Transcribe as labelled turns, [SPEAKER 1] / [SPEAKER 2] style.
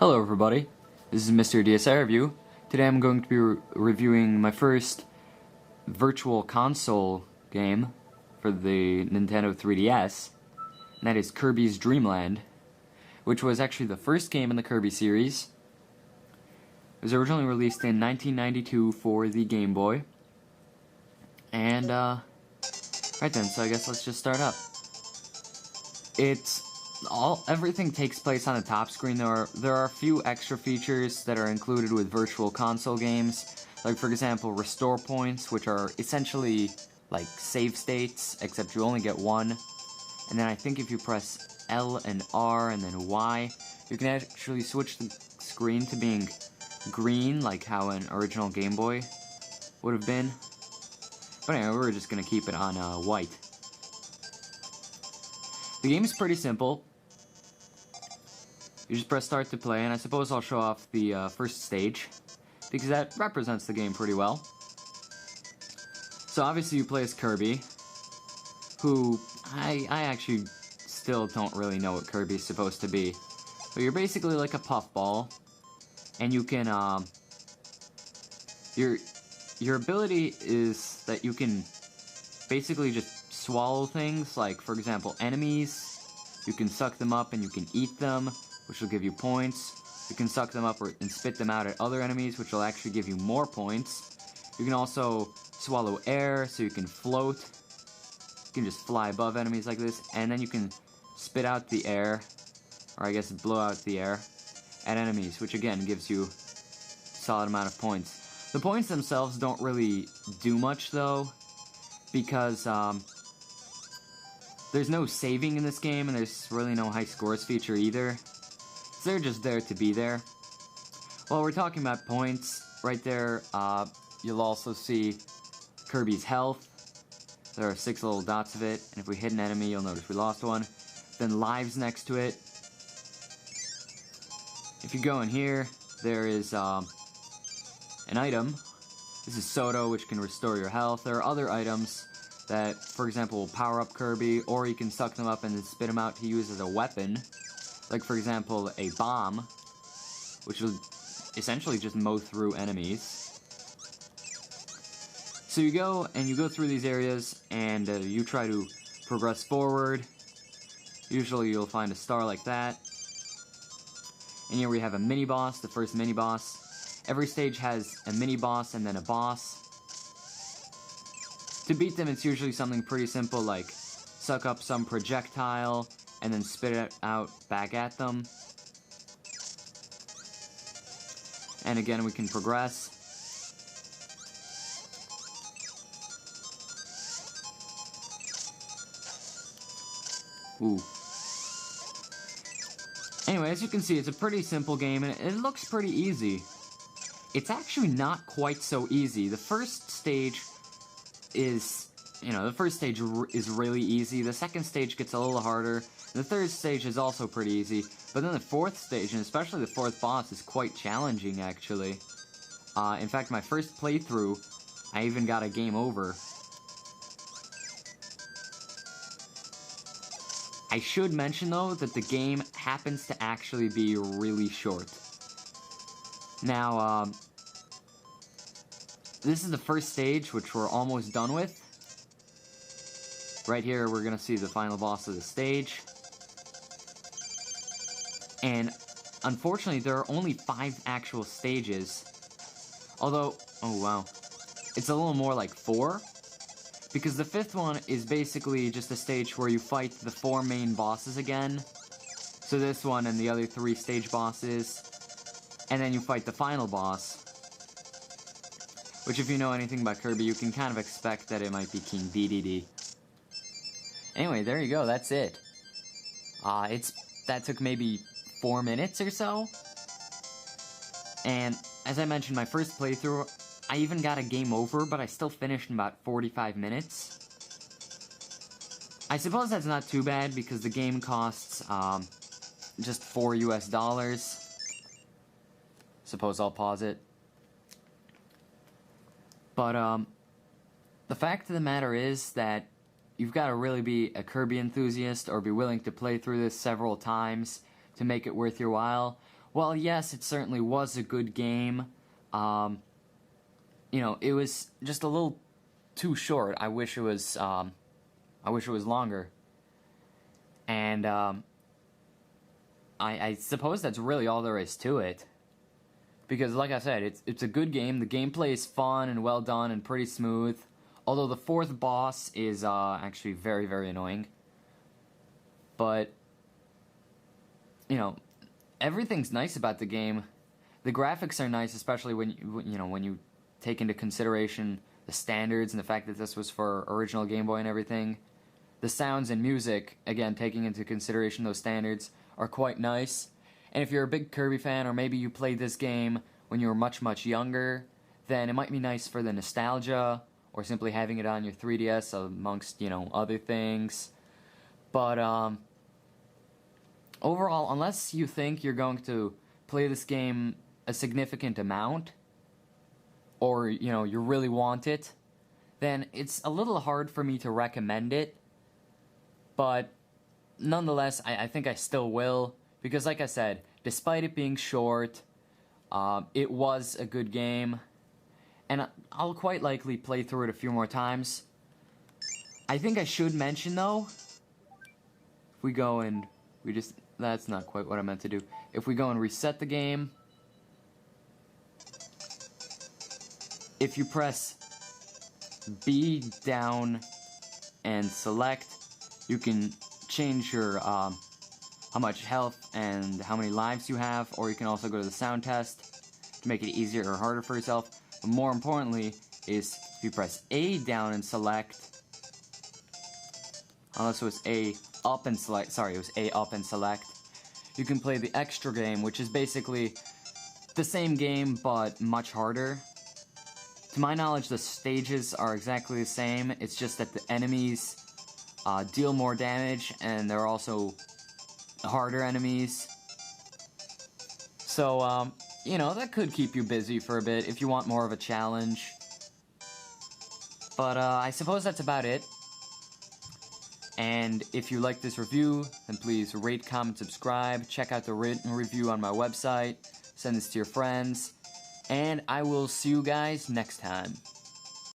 [SPEAKER 1] Hello everybody, this is Mr. DSI Review. Today I'm going to be reviewing my first virtual console game for the Nintendo 3DS, and that is Kirby's Dream Land, which was actually the first game in the Kirby series. It was originally released in 1992 for the Game Boy, and right then, so I guess let's just start up. Everything takes place on the top screen. There are a few extra features that are included with virtual console games, like for example restore points, which are essentially like save states, except you only get one. And then I think if you press L and R and then Y, you can actually switch the screen to being green, like how an original Game Boy would have been. But anyway, we're just gonna keep it on white. The game is pretty simple. You just press start to play, and I suppose I'll show off the first stage, because that represents the game pretty well. So obviously you play as Kirby, who I actually still don't really know what Kirby's supposed to be. But you're basically like a puffball, and you can, your ability is that you can basically just swallow things, like for example enemies. You can suck them up and you can eat them, which will give you points. You can suck them up and spit them out at other enemies, which will actually give you more points. You can also swallow air, so you can float. You can just fly above enemies like this, and then you can spit out the air, or I guess blow out the air, at enemies, which again gives you a solid amount of points. The points themselves don't really do much though, because there's no saving in this game, and there's really no high scores feature either. So they're just there to be there. While we're talking about points, right there, you'll also see Kirby's health. There are 6 little dots of it, and if we hit an enemy, you'll notice we lost one. Then lives next to it. If you go in here, there is an item. This is soda, which can restore your health. There are other items that, for example, will power up Kirby, or you can suck them up and then spit them out to use as a weapon. Like, for example, a bomb, which will essentially just mow through enemies. So you go through these areas, and you try to progress forward. Usually you'll find a star like that. And here we have a mini-boss, the first mini-boss. Every stage has a mini-boss and then a boss. To beat them, it's usually something pretty simple, like suck up some projectile and then spit it out back at them. And again, we can progress. Ooh. Anyway, as you can see, it's a pretty simple game, and it looks pretty easy. It's actually not quite so easy. The first stage is, is really easy. The second stage gets a little harder. The third stage is also pretty easy. But then the fourth stage, and especially the fourth boss, is quite challenging, actually. In fact, my first playthrough, I even got a game over. I should mention, though, that the game happens to actually be really short. Now, this is the first stage, which we're almost done with. Right here, we're gonna see the final boss of the stage. And, unfortunately, there are only 5 actual stages. Although, oh wow, it's a little more like 4. Because the 5th one is basically just a stage where you fight the 4 main bosses again. So this one and the other 3 stage bosses. And then you fight the final boss. Which, if you know anything about Kirby, you can kind of expect that it might be King DDD. Anyway, there you go, that's it. That took maybe 4 minutes or so. And, as I mentioned, my first playthrough, I even got a game over, but I still finished in about 45 minutes. I suppose that's not too bad, because the game costs, just $4 US. Suppose I'll pause it. But, the fact of the matter is that you've got to really be a Kirby enthusiast or be willing to play through this several times to make it worth your while. Well, yes, it certainly was a good game. You know, it was just a little too short. I wish it was longer. And I suppose that's really all there is to it. Because, like I said, it's a good game. The gameplay is fun and well done and pretty smooth. Although the fourth boss is actually very, very annoying. But, you know, everything's nice about the game. The graphics are nice, especially when you take into consideration the standards and the fact that this was for original Game Boy and everything. The sounds and music, again, taking into consideration those standards, are quite nice. And if you're a big Kirby fan, or maybe you played this game when you were much, much younger, then it might be nice for the nostalgia, or simply having it on your 3DS amongst, other things. But, overall, unless you think you're going to play this game a significant amount, or, you really want it, then it's a little hard for me to recommend it. But, nonetheless, I think I still will, because like I said, despite it being short, it was a good game, and I'll quite likely play through it a few more times. I think I should mention, though, if we go and that's not quite what I meant to do. If we go and reset the game, if you press B down and select, you can change your how much health and how many lives you have, or you can also go to the sound test to make it easier or harder for yourself. But more importantly is if you press A down and select, unless it was A up and select, sorry, it was A up and select, you can play the extra game, which is basically the same game but much harder. To my knowledge, the stages are exactly the same, it's just that the enemies deal more damage, and they're also harder enemies. So, that could keep you busy for a bit if you want more of a challenge. But, I suppose that's about it. And if you like this review, then please rate, comment, subscribe, check out the written review on my website, send this to your friends, and I will see you guys next time.